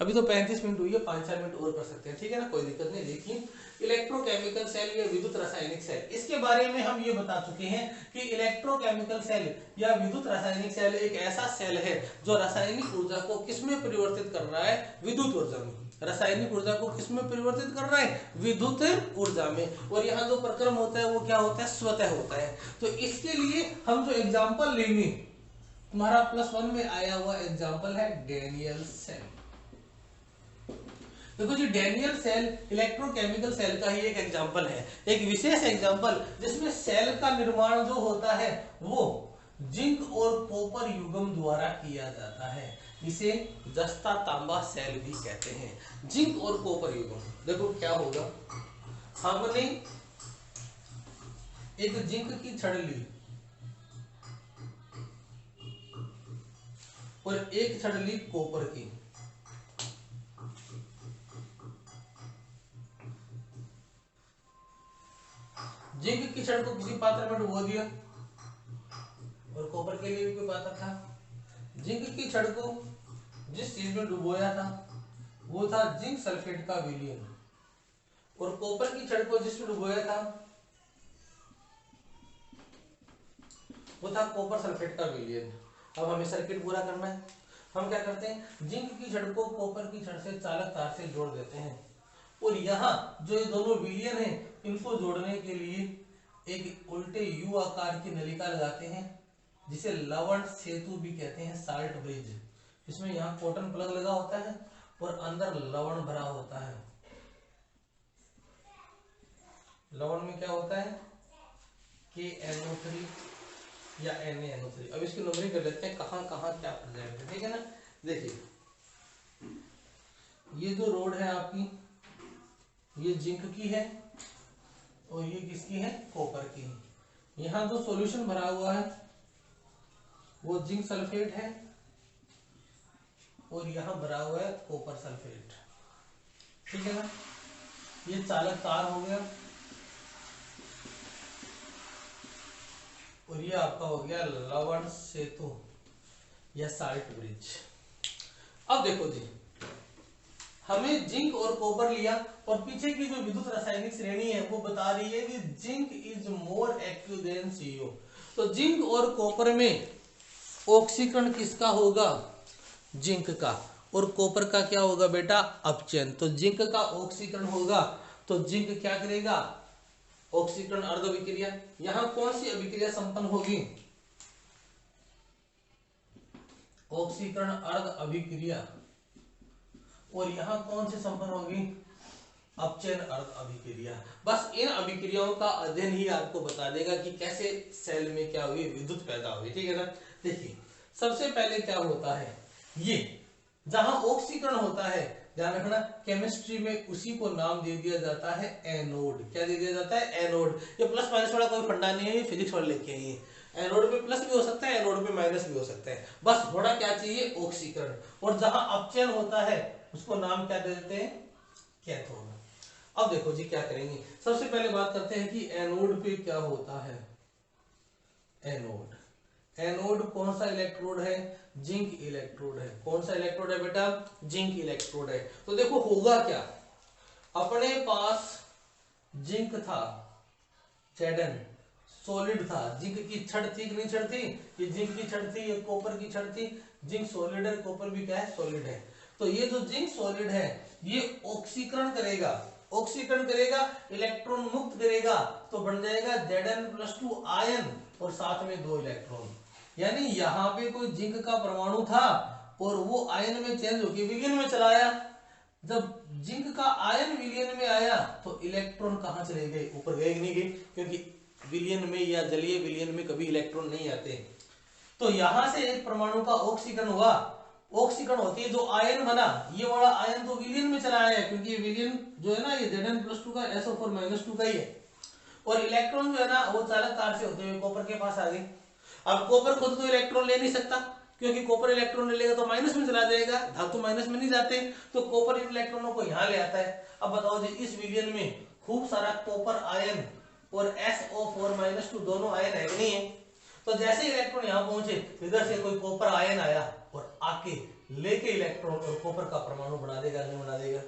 अभी तो 35 मिनट हुई है, 5-4 मिनट और कर सकते हैं, ठीक है ना, कोई दिक्कत नहीं। देखिए, इलेक्ट्रोकेमिकल सेल या विद्युत रासायनिक सेल, इसके बारे में हम ये बता चुके हैं कि इलेक्ट्रोकेमिकल सेल या विद्युत रासायनिक सेल एक ऐसा सेल है जो रासायनिक ऊर्जा को किसमें परिवर्तित कर रहा है? विद्युत ऊर्जा में। रासायनिक ऊर्जा को किसमें परिवर्तित कर रहा है? विद्युत ऊर्जा में। और यहाँ जो प्रक्रम होता है वो क्या होता है? स्वतः होता है। तो इसके लिए हम जो एग्जाम्पल लेंगे, तुम्हारा +1 में आया हुआ एग्जाम्पल है डैनियल सेल। देखो जी, डैनियल सेल इलेक्ट्रोकेमिकल सेल का ही एक एग्जाम्पल है, एक विशेष एग्जाम्पल, जिसमें सेल का निर्माण जो होता है वो जिंक और कॉपर युग्म द्वारा किया जाता है। इसे जस्ता तांबा सेल भी कहते हैं। जिंक और कॉपर युग्म, देखो क्या होगा, हमने एक जिंक की छड़ ली, और एक छड़ ली कॉपर की। जिंक की छड़ को किसी पात्र में डुबो दिया, और कॉपर के लिए भी कोई पात्र था। जिंक की छड़ को जिस चीज में डुबोया था वो था जिंक सल्फेट का विलयन, और कॉपर की छड़ को जिसमें डुबोया था वो था कॉपर सल्फेट का विलयन। अब हमें सर्किट पूरा करना है। हम क्या करते हैं, जिंक की छड़ को कॉपर की छड़ से चालक तार से जोड़ देते हैं, और यहाँ जो ये दोनों विलयन हैं इनको जोड़ने के लिए एक उल्टे यू आकार की नलिका लगाते हैं, जिसे लवण सेतु भी कहते हैं, साल्ट ब्रिज। इसमें यहाँ कॉटन प्लग लगा होता है और अंदर लवण भरा होता है। लवण में क्या होता है, KNO3 या NaNO3। अब इसकी नंबरिंग कर लेते हैं, कहाँ कहाँ क्या प्रेजेंट है, ठीक है ना। देखिए ये जो रोड है आपकी, ये जिंक की है और ये किसकी है, कॉपर की है। यहाँ जो सॉल्यूशन भरा हुआ है वो जिंक सल्फेट है, और यहाँ भरा हुआ है कॉपर सल्फेट, ठीक है ना। ये चालक तार हो गया, और ये आपका हो गया लवण सेतु या साल्ट ब्रिज। अब देखो जी, हमें जिंक और कॉपर लिया, और पीछे की जो विद्युत रासायनिक श्रेणी है वो बता रही है कि zinc is more active than CO। तो जिंक और कॉपर में ऑक्सीकरण किसका होगा, जिंक का, और कॉपर का क्या होगा बेटा, अपचयन। तो जिंक का ऑक्सीकरण होगा, तो जिंक क्या करेगा, ऑक्सीकरण अर्ध अभिक्रिया। यहां कौन सी अभिक्रिया संपन्न होगी, ऑक्सीकरण अर्ध अभिक्रिया, और यहां कौन सी संपन्न होगी, अपचयन अर्ध अभिक्रिया। बस इन अभिक्रियाओं का अध्ययन ही आपको बता देगा कि कैसे सेल में क्या हुई, विद्युत पैदा हुई, ठीक है ना। देखिए सबसे पहले क्या होता है, ये जहां ऑक्सीकरण होता है, ध्यान रखना, केमिस्ट्री में उसी को नाम दे दिया जाता है एनोड। क्या दे दिया जाता है, एनोड। ये प्लस माइनस वाला कोई फंडा नहीं है, ये फिजिक्स वाले लिखे हैं। एनोड पे प्लस भी हो सकता है, एनोड पे माइनस भी हो सकता है, बस थोड़ा क्या चाहिए, ऑक्सीकरण। और जहां अपचयन होता है उसको नाम क्या दे देते हैं, कैथोड। अब देखो जी क्या करेंगे, सबसे पहले बात करते हैं कि एनोड पे क्या होता है। एनोड, एनोड कौन सा इलेक्ट्रोड है, जिंक इलेक्ट्रोड है। कौन सा इलेक्ट्रोड है बेटा, जिंक इलेक्ट्रोड है। तो देखो होगा क्या, अपने पास जिंक था, Zn सॉलिड था, जिंक की छड़ थी कि नहीं छड़ थी, ये जिंक की छड़ थी, ये कॉपर की छड़ थी। जिंक सॉलिड है, कॉपर भी क्या है, सॉलिड है। तो ये जो जिंक सॉलिड है ये ऑक्सीकरण करेगा, ऑक्सीकरण करेगा, इलेक्ट्रॉन मुक्त करेगा, तो बन जाएगा Zn+2 आयन, और साथ में 2 इलेक्ट्रॉन। यानी यहाँ पे कोई जिंक का परमाणु था और वो आयन में चेंज होकर विलयन में चला आया। जब जिंक का आयन विलयन में आया तो इलेक्ट्रॉन कहाँ चले गए, ऊपर गए नहीं गए, क्योंकि विलयन में या जलीय विलयन में कभी इलेक्ट्रॉन नहीं आते। तो यहां से एक परमाणु का ऑक्सीकरण हुआ, ऑक्सीकरण होती है जो आयन बना, ये वाला आयन तो विलयन में चला आया, क्योंकि ये विलयन जो है ना ये Zn+2 का SO4-2 का ही है, और इलेक्ट्रॉन जो है ना वो चालक तार से होते हुए कॉपर के पास आ गए। अब कॉपर खुद तो इलेक्ट्रॉन ले नहीं सकता, क्योंकि कॉपर इलेक्ट्रॉन ले लेगा तो माइनस में चला जाएगा, धातु माइनस में नहीं जाते, तो कॉपर इन इलेक्ट्रॉनों को यहाँ ले आता है। अब बताओ जी, इस विलयन में खूब सारा कॉपर आयन और SO4-2 दोनों आयन है कि नहीं है। तो जैसे इलेक्ट्रॉन यहाँ पहुंचे, इधर से कोई कॉपर आयन आया और आके लेके इलेक्ट्रॉन और कॉपर का परमाणु बना देगा, नहीं बना देगा।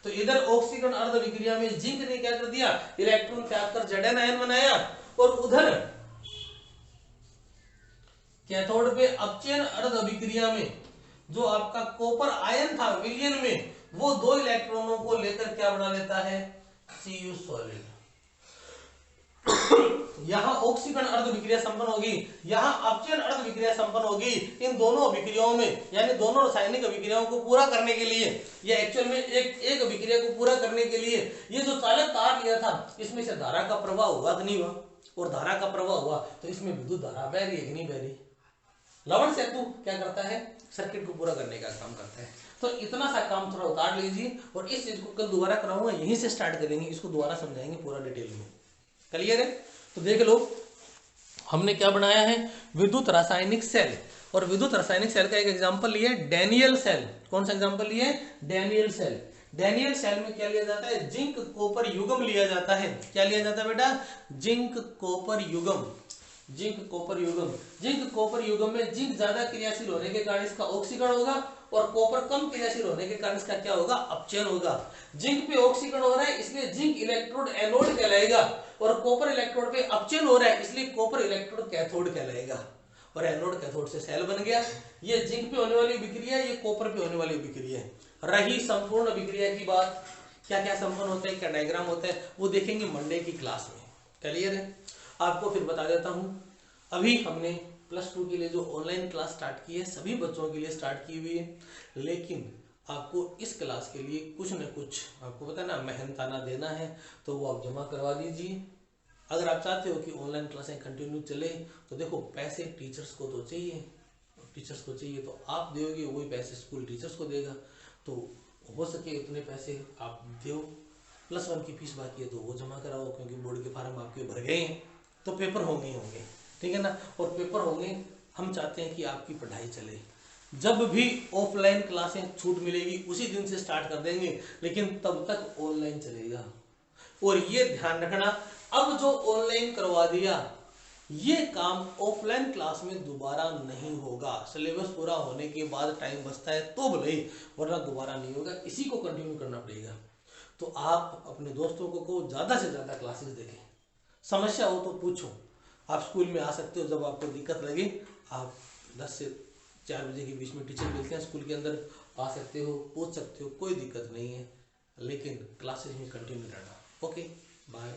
तो इधर ऑक्सीकरण अर्ध विक्रिया में जिंक ने क्या कर दिया, इलेक्ट्रॉन त्याग कर Zn आयन बनाया, और उधर कैथोड पे अपचयन अर्ध अभिक्रिया में जो आपका कॉपर आयन था विलयन में, वो 2 इलेक्ट्रॉनों को लेकर क्या बना लेता है, Cu सॉलिड। यहां ऑक्सीकरण अर्ध विक्रिया संपन्न होगी, यहां अपचयन अर्ध विक्रिया संपन्न होगी। इन दोनों अभिक्रियाओं में, यानी दोनों रासायनिक अभिक्रियाओं को पूरा करने के लिए, या एक्चुअल में एक अभिक्रिया को पूरा करने के लिए ये जो चालक तार लिया था, इसमें से धारा का प्रवाह हुआ कि नहीं हुआ, और धारा का प्रवाह हुआ तो इसमें विद्युत धारा बह रही है कि नहीं बह रही। लवण सेतु क्या करता है, सर्किट को पूरा करने का काम करता है। तो इतना सा काम थोड़ा उतार लीजिए, और इस चीज को कल दोबारा कराऊंगा, यहीं से स्टार्ट करेंगे, इसको दोबारा समझाएंगे पूरा डिटेल में। क्लियर है? तो देख लो हमने क्या बनाया है, विद्युत रासायनिक सेल। और विद्युत रासायनिक सेल का एक एग्जांपल लिया है डैनियल सेल। कौन सा एग्जांपल लिया है? Daniel cell. डैनियल सेल में क्या लिया जाता है? जिंक कॉपर युग्म लिया जाता है। क्या लिया जाता है बेटा? जिंक कॉपर युग्म। जिंक कॉपर युग्म। जिंक कॉपर युग्म में जिंक ज्यादा क्रियाशील होने के कारण इसका ऑक्सीकरण होगा और कॉपर कम क्रियाशील होने के कारण इसका क्या होगा? अपचयन होगा। जिंक पे ऑक्सीकरण हो रहा है इसलिए जिंक इलेक्ट्रोड एनोड कहलाएगा और कॉपर इलेक्ट्रोड पे अपचयन हो रहा है इसलिए कॉपर इलेक्ट्रोड कैथोड कहलाएगा। और एनोड कैथोड से सेल बन गया। ये जिंक पे होने वाली अभिक्रिया, ये कॉपर पे होने वाली अभिक्रिया है। रही संपूर्ण अभिक्रिया की बात, क्या क्या संपन्न होता है, क्या डायग्राम होता है, वो देखेंगे मंडे की क्लास में। क्लियर है? आपको फिर बता देता हूं, अभी हमने +2 के लिए जो ऑनलाइन क्लास स्टार्ट की है सभी बच्चों के लिए स्टार्ट की हुई है, लेकिन आपको इस क्लास के लिए कुछ न कुछ आपको पता है ना मेहनताना देना है, तो वो आप जमा करवा दीजिए। अगर आप चाहते हो कि ऑनलाइन क्लासें कंटिन्यू चले तो देखो पैसे टीचर्स को तो चाहिए, टीचर्स को चाहिए तो आप दोगे, वही पैसे स्कूल टीचर्स को देगा। तो हो सके उतने पैसे आप दो। +1 की फीस बाकी है तो वो जमा कराओ, क्योंकि बोर्ड के फार्म आपके भर गए हैं तो पेपर होंगे ही होंगे, ठीक है ना। और पेपर होंगे, हम चाहते हैं कि आपकी पढ़ाई चले। जब भी ऑफलाइन क्लासें छूट मिलेगी उसी दिन से स्टार्ट कर देंगे, लेकिन तब तक ऑनलाइन चलेगा। और ये ध्यान रखना, अब जो ऑनलाइन करवा दिया ये काम ऑफलाइन क्लास में दोबारा नहीं होगा। सिलेबस पूरा होने के बाद टाइम बचता है तो भले, वरना दोबारा नहीं होगा, इसी को कंटिन्यू करना पड़ेगा। तो आप अपने दोस्तों को ज्यादा से ज्यादा क्लासेस देखें, समस्या हो तो पूछो। आप स्कूल में आ सकते हो, जब आपको दिक्कत लगे आप 10 से 4 बजे के बीच में टीचर मिलते हैं स्कूल के अंदर, आ सकते हो, पूछ सकते हो, कोई दिक्कत नहीं है, लेकिन क्लासेस में कंटिन्यू रहना। Okay, bye.